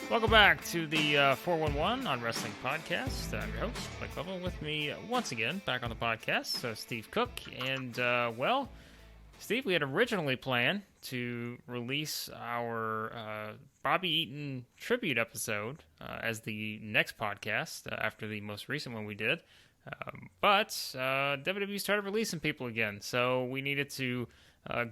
Welcome back to the 411 on Wrestling Podcast. I'm your host, Blake Lovell. With me once again, back on the podcast, Steve Cook. And, Steve, we had originally planned to release our Bobby Eaton tribute episode as the next podcast after the most recent one we did. But WWE started releasing people again, so we needed to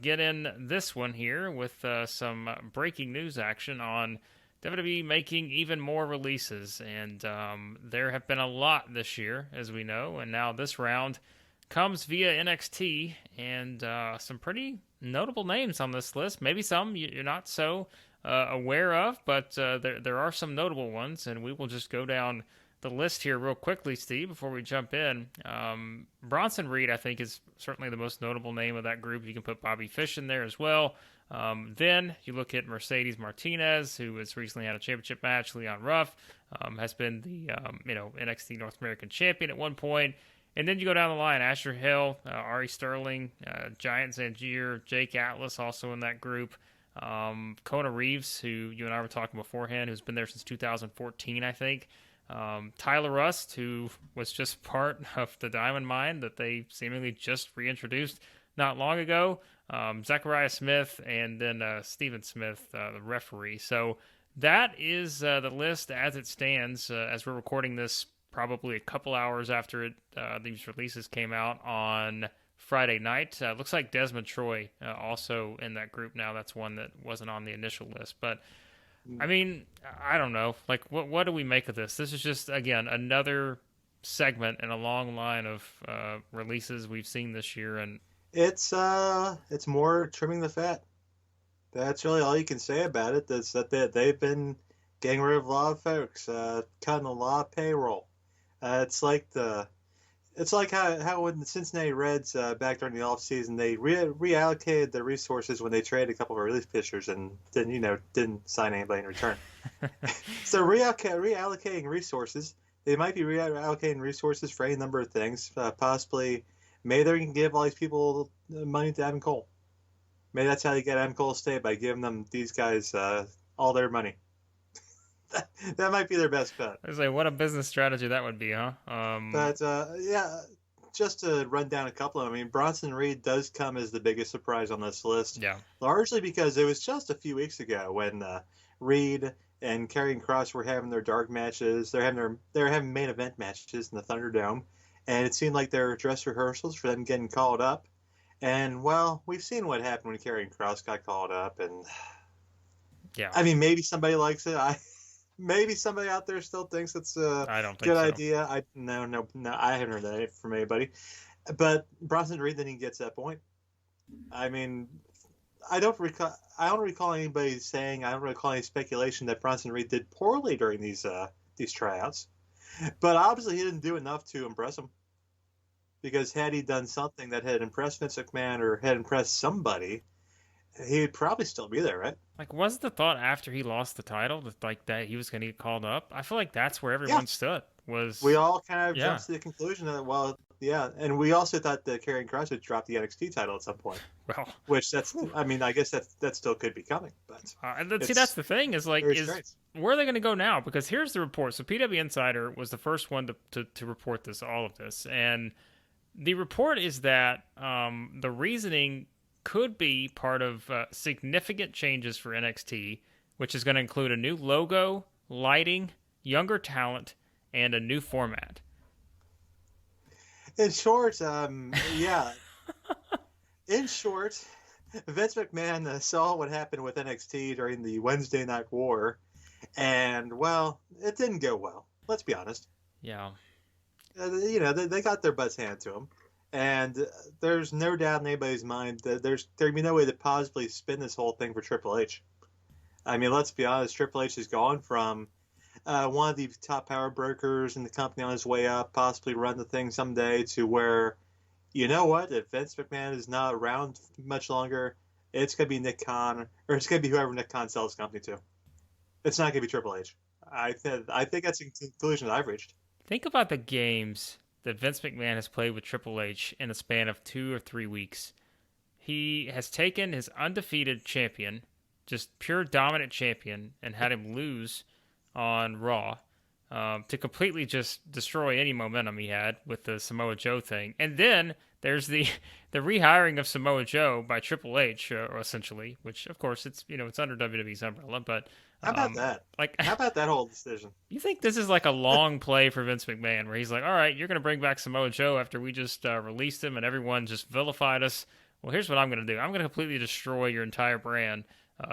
get in this one here with some breaking news action on WWE making even more releases, and there have been a lot this year, as we know, and now this round comes via NXT, and some pretty notable names on this list. Maybe some you're not so aware of, but there are some notable ones, and we will just go down the list here real quickly, Steve, before we jump in. Bronson Reed, I think, is certainly the most notable name of that group. You can put Bobby Fish in there as well. Then you look at Mercedes Martinez, who has recently had a championship match. Leon Ruff has been the NXT North American champion at one point. And then you go down the line: Asher Hill, Ari Sterling, Giant Zangier, Jake Atlas, also in that group. Kona Reeves, who you and I were talking beforehand, who's been there since 2014, I think. Tyler Rust, who was just part of the Diamond Mine that they seemingly just reintroduced not long ago. Zachariah Smith, and then Steven Smith, the referee. So that is the list as it stands as we're recording this, probably a couple hours after these releases came out on Friday night. Looks like Desmond Troy also in that group now. That's one that wasn't on the initial list. But, I mean, I don't know. Like, what do we make of this? This is just, again, another segment in a long line of releases we've seen this year, and it's more trimming the fat. That's really all you can say about it. Is that they've been getting rid of a lot of folks, cutting a lot of payroll. It's like how when the Cincinnati Reds back during the offseason, they reallocated their resources when they traded a couple of relief pitchers and didn't sign anybody in return. So reallocating resources. They might be reallocating resources for any number of things, possibly. Maybe they can give all these people money to Adam Cole. Maybe that's how they get Adam Cole to stay, by giving them these guys all their money. That might be their best bet. I was like, what a business strategy that would be, huh? But just to run down a couple of them. I mean, Bronson Reed does come as the biggest surprise on this list. Yeah. Largely because it was just a few weeks ago when Reed and Karrion Kross were having their dark matches. They're having main event matches in the Thunderdome. And it seemed like there were dress rehearsals for them getting called up. And, well, we've seen what happened when Karrion Kross got called up. And, yeah, I mean, maybe somebody likes it. Maybe somebody out there still thinks it's a I don't think good so. idea. No, I haven't heard that from anybody. But Bronson Reed, then he gets that point. I mean, I don't recall anybody saying, I don't recall any speculation that Bronson Reed did poorly during these tryouts. But obviously he didn't do enough to impress him. Because had he done something that had impressed Vince McMahon or had impressed somebody, he'd probably still be there, right? Like, was the thought after he lost the title that he was going to get called up? I feel like that's where everyone stood. We all kind of jumped to the conclusion that, well, yeah. And we also thought that Karrion Kross would drop the NXT title at some point. Well, which I guess that still could be coming. But that's the thing is where are they going to go now? Because here's the report. So PW Insider was the first one to report all of this. And the report is that the reasoning could be part of significant changes for NXT, which is going to include a new logo, lighting, younger talent, and a new format. In short, yeah. In short, Vince McMahon saw what happened with NXT during the Wednesday Night War, and, well, it didn't go well. Let's be honest. Yeah. They got their butts handed to them. And there's no doubt in anybody's mind that there'd be no way to possibly spin this whole thing for Triple H. I mean, let's be honest, Triple H has gone from one of the top power brokers in the company on his way up, possibly run the thing someday, to where, you know what, if Vince McMahon is not around much longer, it's going to be Nick Khan, or it's going to be whoever Nick Khan sells the company to. It's not going to be Triple H. I think that's a conclusion that I've reached. Think about the games that Vince McMahon has played with Triple H in the span of 2 or 3 weeks. He has taken his undefeated champion, just pure dominant champion, and had him lose on Raw to completely just destroy any momentum he had with the Samoa Joe thing. And then there's the rehiring of Samoa Joe by Triple H, essentially, which of course it's under WWE's umbrella. But How about that? Like, how about that whole decision? You think this is like a long play for Vince McMahon, where he's like, "All right, you're going to bring back Samoa Joe after we just released him and everyone just vilified us. Well, here's what I'm going to do. I'm going to completely destroy your entire brand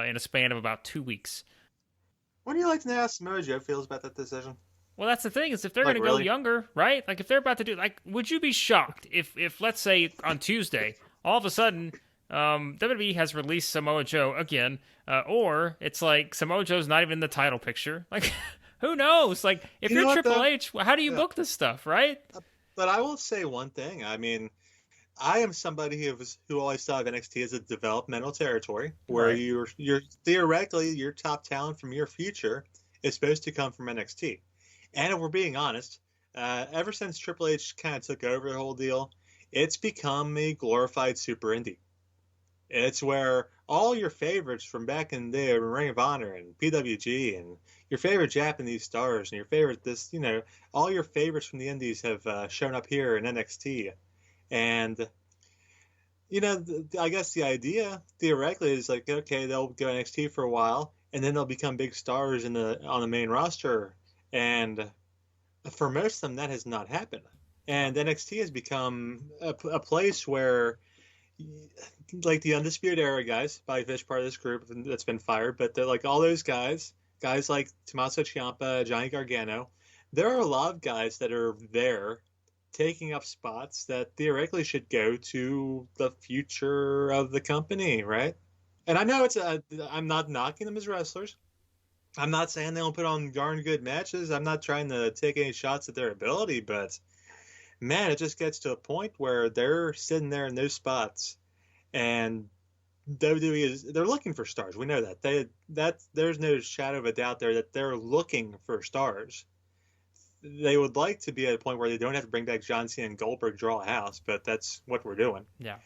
in a span of about 2 weeks." What do you like to know how Samoa Joe feels about that decision? Well, that's the thing, is if they're Like, going to go really? younger, right? Like if they're about to do, like, would you be shocked if let's say on Tuesday, all of a sudden, WWE has released Samoa Joe again, or it's like Samoa Joe's not even in the title picture? Like, who knows? Like, if You know you're what, Triple though? H, how do you Yeah. book this stuff, right? But I will say one thing. I mean, I am somebody who always thought of NXT as a developmental territory where Right. you're theoretically your top talent from your future is supposed to come from NXT. And if we're being honest, ever since Triple H kind of took over the whole deal, it's become a glorified super indie. It's where all your favorites from back in the day, Ring of Honor and PWG, and your favorite Japanese stars and your favorite all your favorites from the indies have shown up here in NXT. And I guess the idea theoretically is like, okay, they'll go NXT for a while, and then they'll become big stars on the main roster. And for most of them, that has not happened. And NXT has become a place where, like, the Undisputed Era guys, Bobby Fish, part of this group that's been fired, but they're like all those guys like Tommaso Ciampa, Johnny Gargano. There are a lot of guys that are there taking up spots that theoretically should go to the future of the company, right? And I know I'm not knocking them as wrestlers. I'm not saying they don't put on darn good matches. I'm not trying to take any shots at their ability, but man, it just gets to a point where they're sitting there in those spots, and WWE they're looking for stars. We know that there's no shadow of a doubt there that they're looking for stars. They would like to be at a point where they don't have to bring back John Cena and Goldberg, draw a house, but that's what we're doing. Yeah.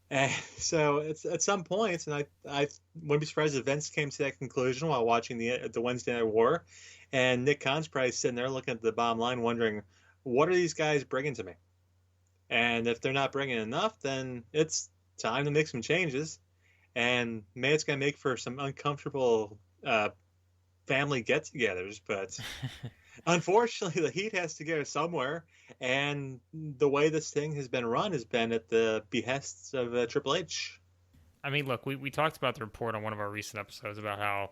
And so it's at some points, and I wouldn't be surprised if Vince came to that conclusion while watching the Wednesday Night War, and Nick Khan's probably sitting there looking at the bottom line, wondering, what are these guys bringing to me? And if they're not bringing enough, then it's time to make some changes, and maybe it's going to make for some uncomfortable family get-togethers, but unfortunately, the heat has to go somewhere, and the way this thing has been run has been at the behests of Triple H. I mean, look, we talked about the report on one of our recent episodes about how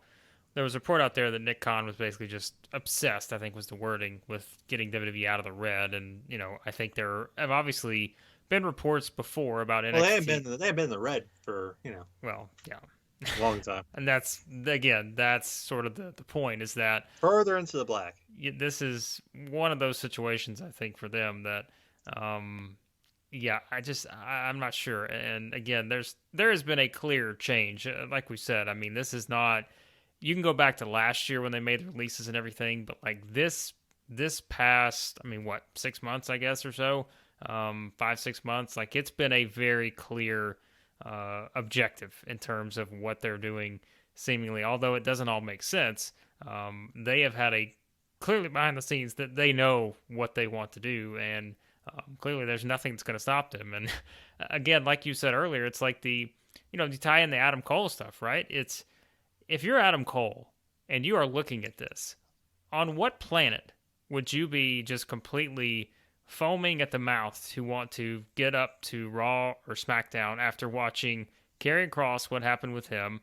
there was a report out there that Nick Khan was basically just obsessed, I think was the wording, with getting WWE out of the red. And, I think there have obviously been reports before about NXT. Well, they haven't been in the red for, Well, yeah. a long time. And that's sort of the point, is that Further into the black. this is one of those situations, I think, for them that, I'm not sure. And again, there has been a clear change. Like we said, I mean, this is not, you can go back to last year when they made the releases and everything, but like this past, 6 months, I guess, or so, 5-6 months, like it's been a very clear objective in terms of what they're doing, seemingly, although it doesn't all make sense. They have had a clearly behind the scenes that they know what they want to do, and clearly there's nothing that's going to stop them. And again, like you said earlier, it's like you tie in the Adam Cole stuff, right? It's, if you're Adam Cole and you are looking at this, on what planet would you be just completely foaming at the mouth to want to get up to Raw or SmackDown after watching Karrion Kross, what happened with him?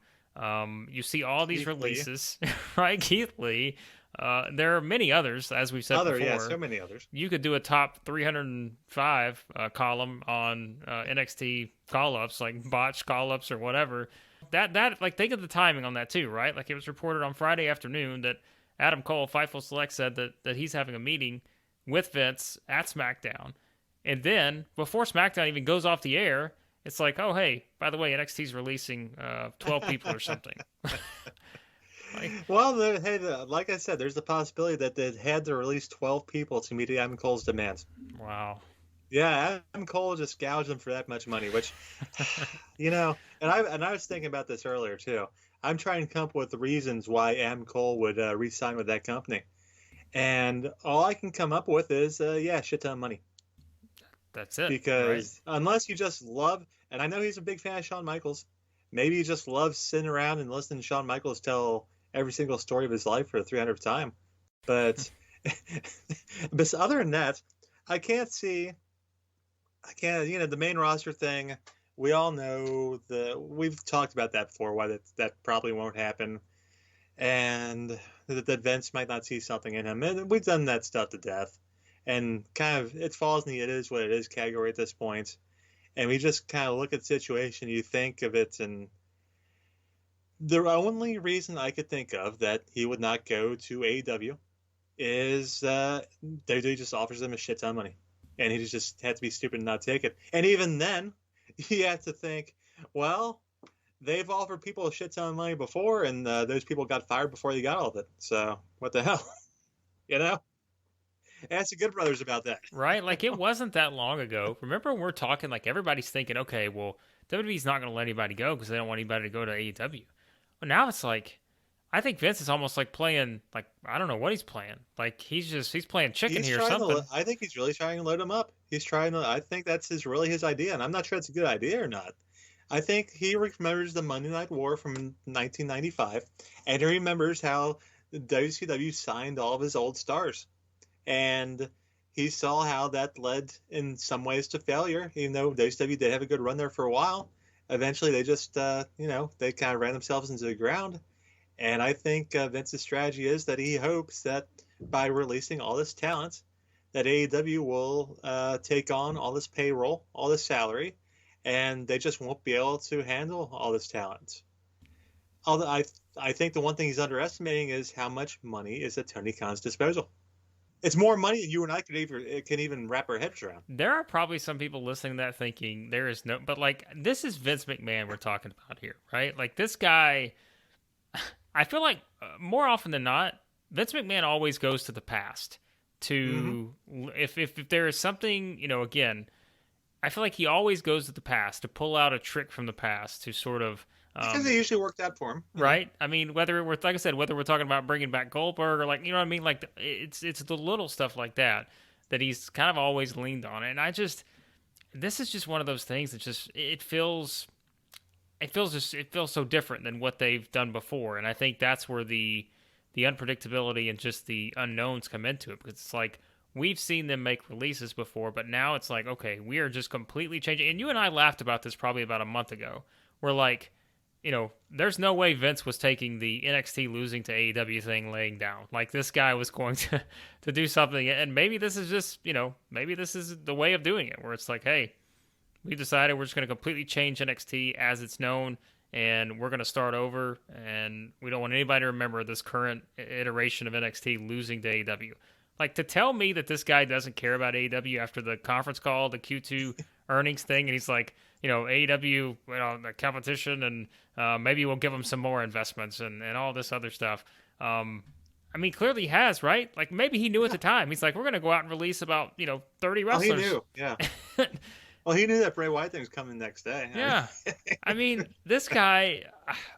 You see all these releases, right? Keith Lee. There are many others, as we've said before. Yeah, so many others. You could do a top 305 column on NXT call-ups, like botched call-ups or whatever. That like, think of the timing on that too, right? Like, it was reported on Friday afternoon that Adam Cole, Fightful Select, said that he's having a meeting with Vince at SmackDown. And then, before SmackDown even goes off the air, it's like, oh, hey, by the way, NXT's releasing 12 people or something. Like I said, there's the possibility that they had to release 12 people to meet Adam Cole's demands. Wow. Yeah, Adam Cole just gouged them for that much money, which, and I was thinking about this earlier too. I'm trying to come up with the reasons why Adam Cole would re-sign with that company. And all I can come up with is, shit ton of money. That's it, right? Because unless you just love, and I know he's a big fan of Shawn Michaels, maybe he just loves sitting around and listening to Shawn Michaels tell every single story of his life for the 300th time. But, but other than that, I can't, the main roster thing, we all know we've talked about that before, why that probably won't happen. And that Vince might not see something in him. And we've done that stuff to death. And kind of, it falls in the it is what it is category at this point. And we just kind of look at the situation, you think of it, and the only reason I could think of that he would not go to AEW is WWE just offers him a shit ton of money. And he just had to be stupid and not take it. And even then, you have to think, well, they've offered people a shit ton of money before, and those people got fired before they got all of it. So what the hell? You know? Ask the Good Brothers about that. Right? Like, it wasn't that long ago. Remember when we're talking, like, everybody's thinking, okay, well, WWE's not going to let anybody go because they don't want anybody to go to AEW. Well, now it's like, I think Vince is almost like playing, like, I don't know what he's playing. Like, he's playing chicken here or something. I think he's really trying to load him up. I think that's really his idea, and I'm not sure it's a good idea or not. I think he remembers the Monday Night War from 1995, and he remembers how WCW signed all of his old stars. And he saw how that led in some ways to failure, even though WCW did have a good run there for a while. Eventually, they just, they kind of ran themselves into the ground. And I think Vince's strategy is that he hopes that by releasing all this talent, that AEW will take on all this payroll, all this salary, and they just won't be able to handle all this talent. Although I think the one thing he's underestimating is how much money is at Tony Khan's disposal. It's more money than you and I can even wrap our heads around. There are probably some people listening to that thinking there is no, but like, this is Vince McMahon we're talking about here, right? Like, this guy, I feel like more often than not, Vince McMahon always goes to the past to, if there is something, again, I feel like he always goes to the past to pull out a trick from the past to sort of, because it usually worked out for him, right? I mean, whether we're, like I said, whether we're talking about bringing back Goldberg or, like, you know what I mean? Like, it's the little stuff like that he's kind of always leaned on. And this is just one of those things that just, it feels so different than what they've done before. And I think that's where the unpredictability and just the unknowns come into it, because it's like, we've seen them make releases before, but now it's like, okay, we are just completely changing. And you and I laughed about this probably about a month ago. We're like, there's no way Vince was taking the NXT losing to AEW thing laying down. Like, this guy was going to do something. And maybe this is just, maybe this is the way of doing it, where it's like, hey, we decided we're just going to completely change NXT as it's known, and we're going to start over, and we don't want anybody to remember this current iteration of NXT losing to AEW. Like, to tell me that this guy doesn't care about AEW after the conference call, the Q2 earnings thing, and he's like, AEW, the competition, and maybe we'll give them some more investments and all this other stuff. I mean, clearly he has, right? Like, maybe he knew at the time. He's like, we're going to go out and release about, 30 wrestlers. Oh, he knew, yeah. Well, he knew that Bray Wyatt thing was coming the next day. Yeah. I mean, this guy,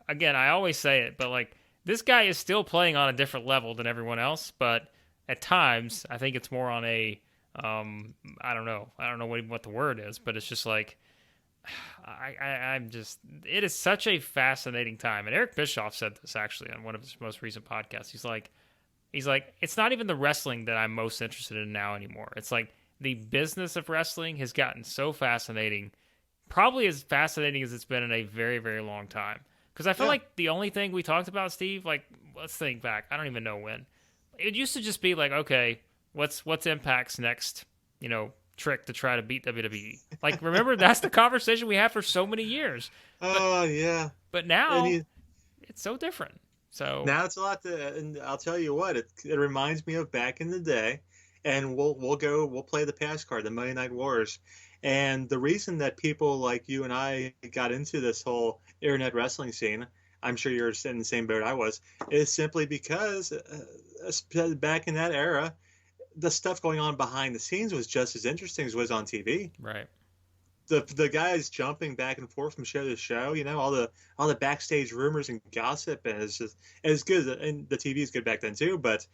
again, I always say it, but, like, this guy is still playing on a different level than everyone else, but at times, I think it's more on a, I don't know what the word is, but it's just like, I'm just, it is such a fascinating time. And Eric Bischoff said this actually on one of his most recent podcasts. He's like, it's not even the wrestling that I'm most interested in now anymore. It's like the business of wrestling has gotten so fascinating, probably as fascinating as it's been in a very, very long time. Because I feel like the only thing we talked about, Steve, like, let's think back. I don't even know when. It used to just be like, okay, what's Impact's next, trick to try to beat WWE? Like, remember, that's the conversation we had for so many years. Oh, yeah. But now it's so different. So now it's a lot and I'll tell you what, it reminds me of back in the day, and we'll play the past card, the Monday Night Wars. And the reason that people like you and I got into this whole internet wrestling scene, I'm sure you're in the same boat I was, is simply because back in that era, the stuff going on behind the scenes was just as interesting as was on TV. Right. the guys jumping back and forth from show to show, all the backstage rumors and gossip, and it's just as good. And the TV is good back then too, but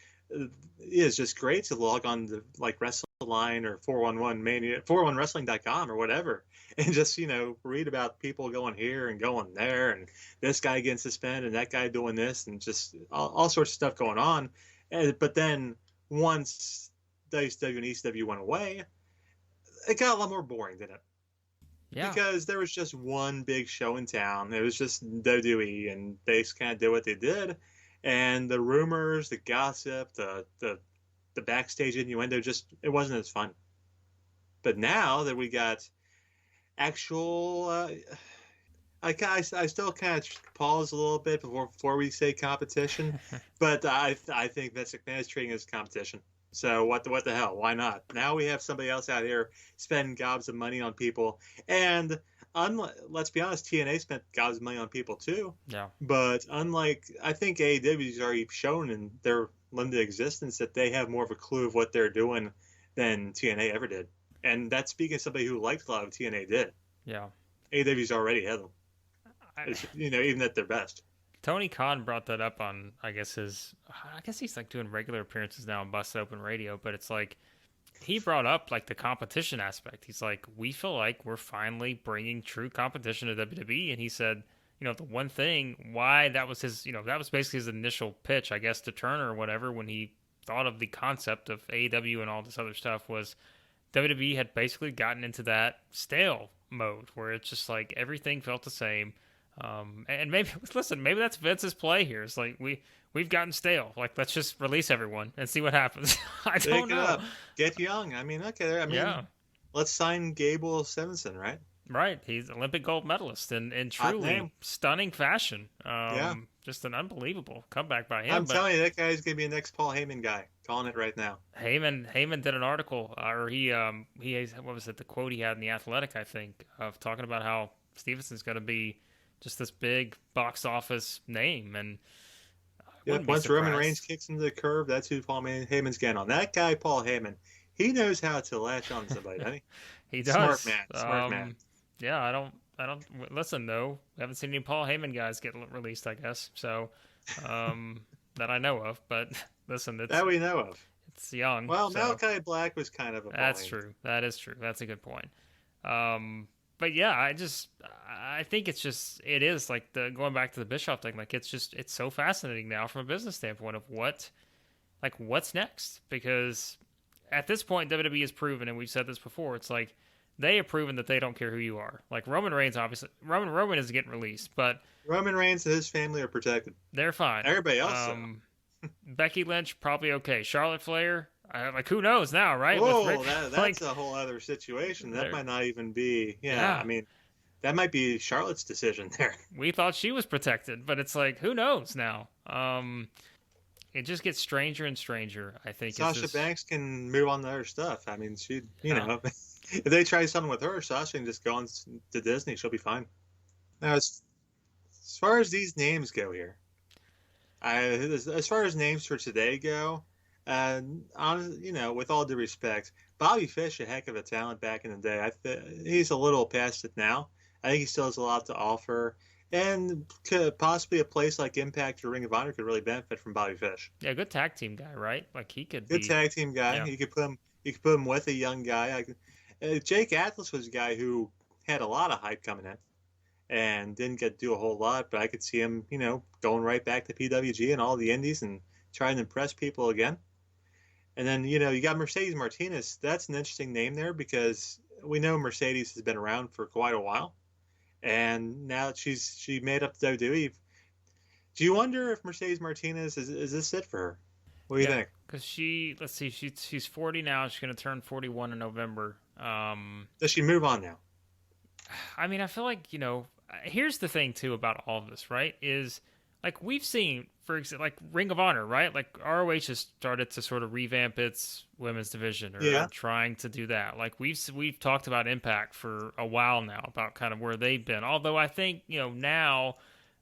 it's just great to log on to like WrestleLine or 411 Mania, 411wrestling.com or whatever, and just read about people going here and going there, and this guy getting suspended and that guy doing this, and just all sorts of stuff going on. But then once WCW and ECW went away, it got a lot more boring, didn't it? Yeah. Because there was just one big show in town. It was just WWE, and they just kind of did what they did. And the rumors, the gossip, the backstage innuendo, it wasn't as fun. But now that we got actual, I still kind of pause a little bit before we say competition. But I think Vince McMahon is treating it as competition. So what the hell? Why not? Now we have somebody else out here spending gobs of money on people, and let's be honest, TNA spent gobs of money on people too. Yeah. But unlike, I think AEW's already shown in their limited existence that they have more of a clue of what they're doing than TNA ever did, and that's speaking of somebody who liked a lot of TNA did. Yeah. AEW's already had them. Even at their best. Tony Khan brought that up on, I guess he's like doing regular appearances now on Busted Open Radio, but it's like, he brought up like the competition aspect. He's like, we feel like we're finally bringing true competition to WWE. And he said, the one thing why that was his, that was basically his initial pitch, I guess, to Turner or whatever, when he thought of the concept of AEW and all this other stuff, was WWE had basically gotten into that stale mode where it's just like everything felt the same. And maybe that's Vince's play here. It's like we've gotten stale. Like, let's just release everyone and see what happens. I don't know. Up. Get young. Yeah. Let's sign Gable Stevenson, right? Right. He's Olympic gold medalist in truly stunning fashion. Just an unbelievable comeback by him. I'm telling you, that guy's gonna be the next Paul Heyman guy. Calling it right now. Heyman did an article, or he what was it? The quote he had in the Athletic, I think, of talking about how Stevenson's going to be just this big box office name, and once Roman Reigns kicks into the curve, that's who Paul Heyman's getting on. That guy, Paul Heyman, he knows how to latch on to somebody, doesn't he? He does. Smart man. Yeah, I don't listen though. I haven't seen any Paul Heyman guys get released, I guess. So, that I know of. But listen, that we know of. It's young. Well, so. Malachi Black was kind of a. That's true. That is true. That's a good point. But yeah, I think it is like going back to the Bischoff thing. Like, it's so fascinating now from a business standpoint of what's next, because at this point WWE has proven, and we've said this before, it's like they have proven that they don't care who you are. Like Roman Reigns, obviously, Roman is getting released, but Roman Reigns and his family are protected. They're fine. Everybody else, Becky Lynch probably okay. Charlotte Flair. Who knows now, right? Whoa, that's a whole other situation. That might not even be. Yeah, I mean, that might be Charlotte's decision there. We thought she was protected, but it's like, who knows now? It just gets stranger and stranger. I think Sasha Banks can move on to other stuff. I mean, she, if they try something with her, Sasha can just go on to Disney. She'll be fine. Now, as far as these names go here, as far as names for today go. With all due respect, Bobby Fish, a heck of a talent back in the day. He's a little past it now. I think he still has a lot to offer, and could possibly a place like Impact or Ring of Honor could really benefit from Bobby Fish. Yeah, good tag team guy, right? Like he could. Good tag team guy. Yeah. You could put him with a young guy. Jake Atlas was a guy who had a lot of hype coming in, and didn't get to do a whole lot. But I could see him, going right back to PWG and all the indies and trying to impress people again. And then, you got Mercedes Martinez. That's an interesting name there because we know Mercedes has been around for quite a while. And now that she made up the WWE, do you wonder if Mercedes Martinez is this it for her? What do you think? Because she's 40 now. She's going to turn 41 in November. Does she move on now? I mean, I feel like, here's the thing, too, about all of this, right, is... Like, we've seen, for example, like Ring of Honor, right? Like, ROH has started to sort of revamp its women's division or trying to do that. Like, we've talked about Impact for a while now, about kind of where they've been. Although I think, now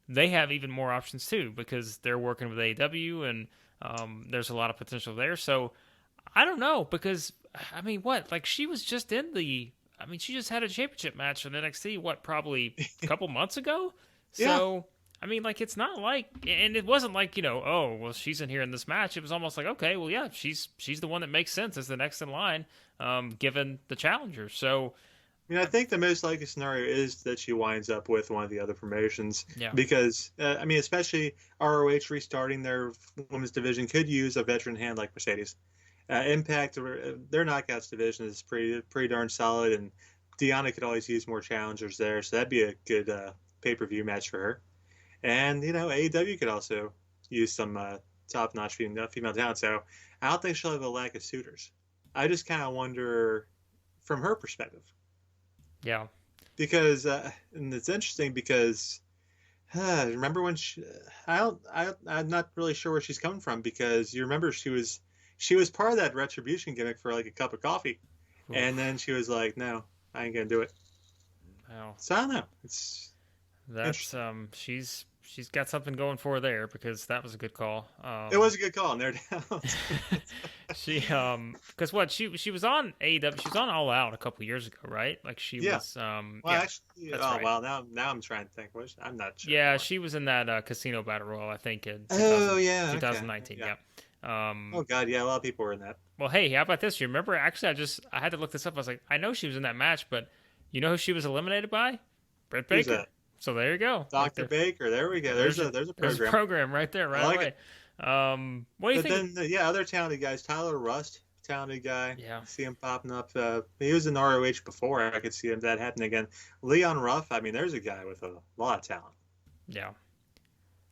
they have even more options, too, because they're working with AEW and there's a lot of potential there. So, I don't know, because, I mean, what? Like, she was just in the I mean, she just had a championship match in NXT, probably a couple months ago? Yeah. So, I mean, like, it's not like, and it wasn't like, oh, well, she's in here in this match. It was almost like, okay, well, yeah, she's the one that makes sense as the next in line, given the challenger. So, I mean, I think the most likely scenario is that she winds up with one of the other promotions. Yeah. Because, I mean, especially ROH restarting their women's division could use a veteran hand like Mercedes. Impact, their Knockouts division is pretty darn solid, and Deonna could always use more challengers there, so that'd be a good pay-per-view match for her. And, AEW could also use some top-notch female talent, so I don't think she'll have a lack of suitors. I just kind of wonder from her perspective. Yeah. Because, and it's interesting because, remember when I'm not really sure where she's coming from, because you remember she was part of that Retribution gimmick for like a cup of coffee. Oof. And then she was like, no, I ain't going to do it. Wow. So I don't know. That's, she's got something going for her there, because that was a good call. It was a good call, no doubt. She because she was on AEW, she was on All Out a couple years ago, right? Like she was actually, right. Well, now I'm trying to think. I'm not sure. Yeah, she was in that Casino Battle Royal, I think, in 2019. Okay. Yeah. Oh God, yeah, a lot of people were in that. Well, hey, how about this? You remember? Actually, I had to look this up. I was like, I know she was in that match, but you know who she was eliminated by? Britt Baker. Who's that? So there you go, Dr. Baker. There we go. There's a program. There's a program right there, right away. What do you think? Then, other talented guys. Tyler Rust, talented guy. Yeah. See him popping up. He was in ROH before. I could see that happening again. Leon Ruff. I mean, there's a guy with a lot of talent. Yeah.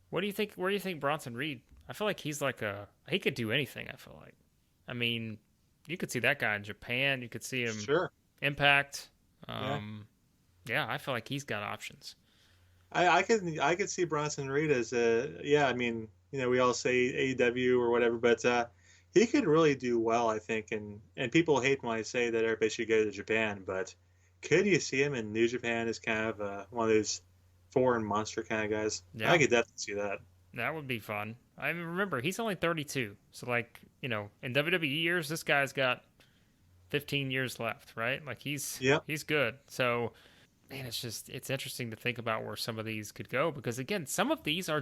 What do you think? Where do you think Bronson Reed? I feel like he's like he could do anything. I feel like. I mean, you could see that guy in Japan. You could see him. Sure. Impact. Yeah, I feel like he's got options. I could see Bronson Reed as I mean, we all say AEW or whatever, but he could really do well, I think, and people hate when I say that everybody should go to Japan, but could you see him in New Japan as kind of one of those foreign monster kind of guys? Yeah. I could definitely see that. That would be fun. I mean, remember, he's only 32, so like, in WWE years, this guy's got 15 years left, right? Like he's good. So, man, it's interesting to think about where some of these could go, because again, some of these are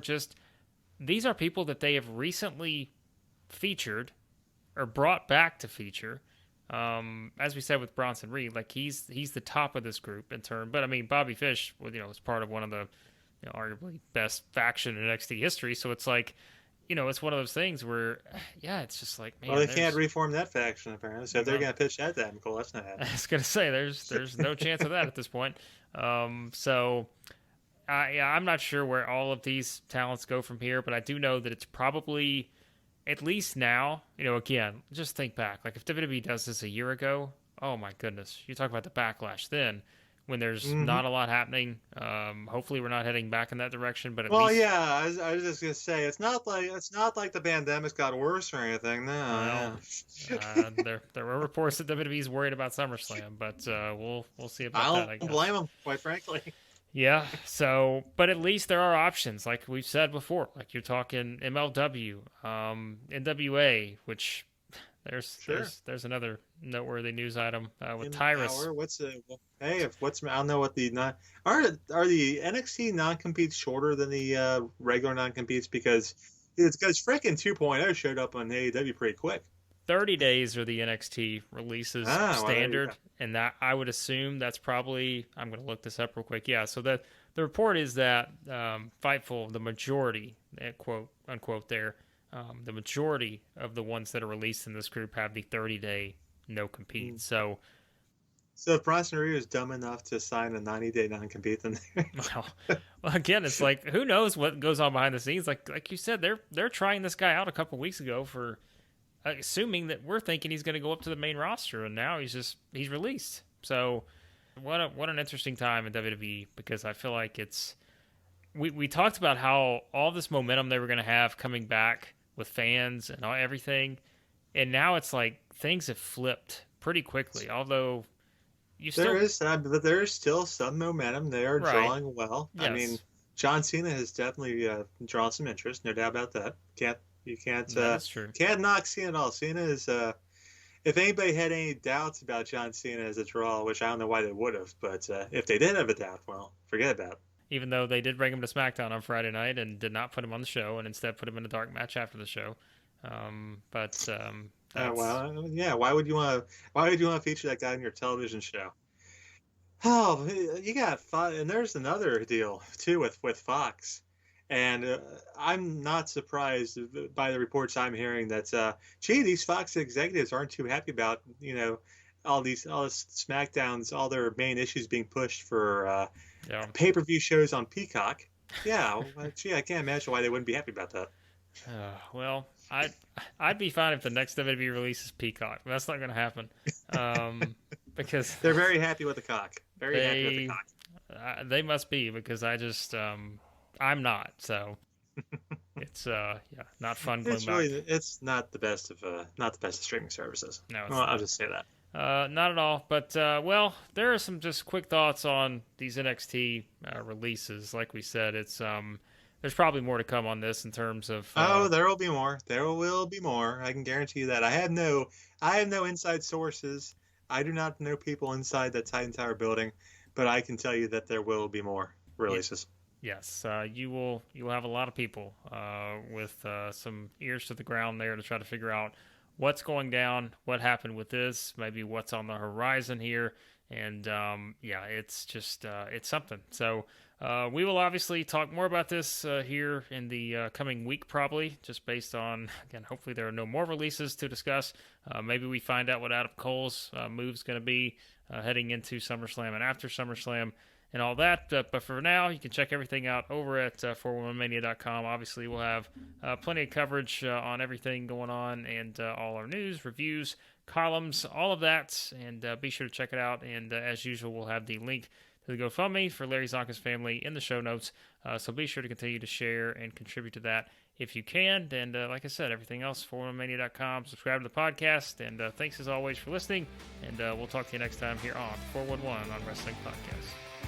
people that they have recently featured or brought back to feature. As we said with Bronson Reed, like he's the top of this group in turn. But I mean, Bobby Fish, was part of one of the arguably best faction in NXT history. So it's like, it's one of those things where, it's just like, man. Well, they can't reform that faction apparently. So if they're going to pitch that to Adam Cole, that's not happening. I was going to say there's no chance of that at this point. So I'm not sure where all of these talents go from here, but I do know that it's probably, at least now, again, just think back. Like if WWE does this a year ago, oh my goodness, you talk about the backlash then. When there's not a lot happening, hopefully we're not heading back in that direction. But I was just gonna say it's not like the pandemic's got worse or anything. No. There were reports that WWE's worried about SummerSlam, but we'll see about that. I guess. I don't blame them, quite frankly. Yeah. So, but at least there are options, like we've said before. Like you're talking MLW, NWA, which. There's another noteworthy news item with Tyrus. I don't know what are the NXT non-competes shorter than the regular non-competes, because freaking 2.0 showed up on AEW pretty quick. 30 days are the NXT releases standard, and that I would assume that's probably, I'm going to look this up real quick. Yeah, so the report is that Fightful, the majority, quote unquote there. The majority of the ones that are released in this group have the 30-day no-compete. So if Bronson Reed is dumb enough to sign a 90-day non-compete, then well, again, it's like, who knows what goes on behind the scenes? Like you said, they're trying this guy out a couple weeks ago for assuming that we're thinking he's going to go up to the main roster, and now he's released. So what an interesting time in WWE, because I feel like we talked about how all this momentum they were going to have coming back with fans and everything, and now it's like things have flipped pretty quickly. Although there is still some momentum. They are drawing well. Yes. I mean, John Cena has definitely drawn some interest, no doubt about that. You can't knock Cena at all. Cena is if anybody had any doubts about John Cena as a draw, which I don't know why they would have, but if they did have a doubt, well, forget about it. Even though they did bring him to SmackDown on Friday night and did not put him on the show, and instead put him in a dark match after the show. That's Well, yeah. Why would you want to? Why would you want to feature that guy in your television show? Oh, you got Fox, and there's another deal too with Fox, and I'm not surprised by the reports I'm hearing that gee, these Fox executives aren't too happy about all this SmackDowns, all their main issues being pushed for pay-per-view shows on Peacock. Yeah, well, gee, I can't imagine why they wouldn't be happy about that. Well, I'd be fine if the next WWE releases Peacock. But that's not going to happen because they're very happy with the cock. Very happy with the cock. They must be because I just I'm not. So it's not fun going back. It's not the best of streaming services. No, I'll just say that. Not at all. But well, there are some just quick thoughts on these NXT releases. Like we said, it's there's probably more to come on this in terms of. There will be more. There will be more. I can guarantee you that. I have no inside sources. I do not know people inside that Titan Tower building, but I can tell you that there will be more releases. Yes, you will have a lot of people with some ears to the ground there to try to figure out what's going down, what happened with this, maybe what's on the horizon here, and it's just it's something. So we will obviously talk more about this here in the coming week, probably, just based on, again, hopefully there are no more releases to discuss. Maybe we find out what Adam Cole's move's going to be heading into SummerSlam and after SummerSlam and all that. But for now, you can check everything out over at 411mania.com. Obviously, we'll have plenty of coverage on everything going on and all our news, reviews, columns, all of that. And be sure to check it out. And as usual, we'll have the link to the GoFundMe for Larry Zonka's family in the show notes. So be sure to continue to share and contribute to that if you can. And like I said, everything else, 411mania.com. Subscribe to the podcast. And thanks as always for listening. And we'll talk to you next time here on 411 on Wrestling Podcast.